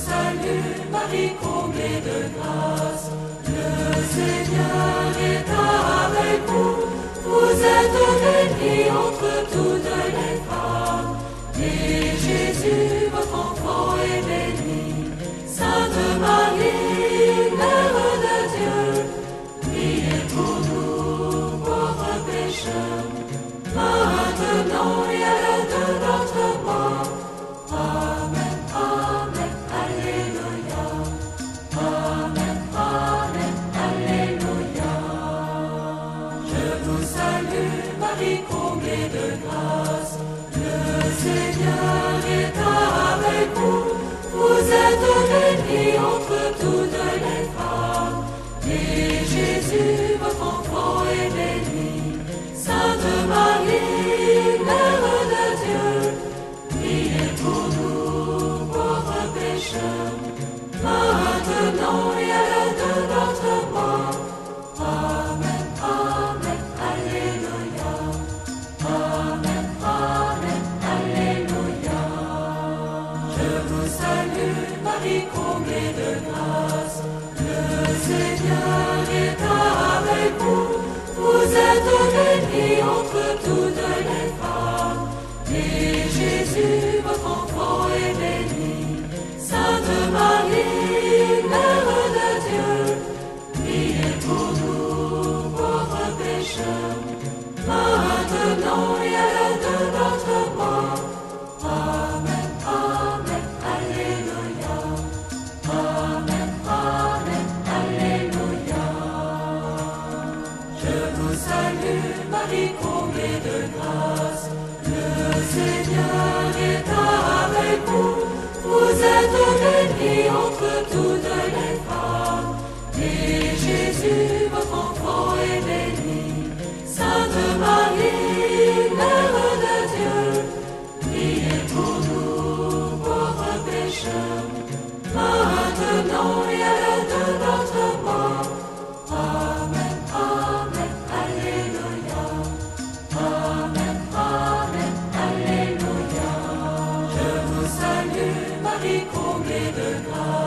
salue, Marie comblée de grâce. Le Seigneur est avec vous. Vous êtes bénie entre toutes les femmes. Et Jésus, votre enfant, est béni. Sainte Marie, Mère de Dieu, priez pour nous, pauvres pécheurs, maintenant et à l'heure de notre mort. Amen, Amen, Alléluia. Amen, Amen, Alléluia. Je vous salue, Marie comblée de grâce. Le Seigneur est avec vous. Vous êtes bénie entre toutes les femmes. Et Jésus, votre enfant, est béni. Sainte Marie, Mère de Dieu, priez pour nous, pauvres pécheurs, maintenant et à l'heure de notre mort. Amen, Amen, Alléluia. Amen, Amen, Alléluia. Je vous salue, Marie comblée de grâce. Le Seigneur est avec vous. Vous êtes bénie entre toutes les femmes. Et Jésus, votre enfant, est béni. Sainte Marie, Mère de Dieu, priez pour nous, pauvres pécheurs, maintenant et à l'heure de notre mort. Amen, Amen, Alléluia. Amen, Amen, Alléluia. Je vous salue, Marie comblée de grâce. Le Seigneur est avec vous. Vous êtes bénie entre toutes les femmes. Et Jésus, votre enfant, est béni. Sainte Marie, Mère de Dieu, priez pour nous, pauvres pécheurs, maintenant et à l'heure de notre mort. Amen, Amen, Alléluia. Amen, Amen, Alléluia. Je vous salue, Marie comblée de grâce.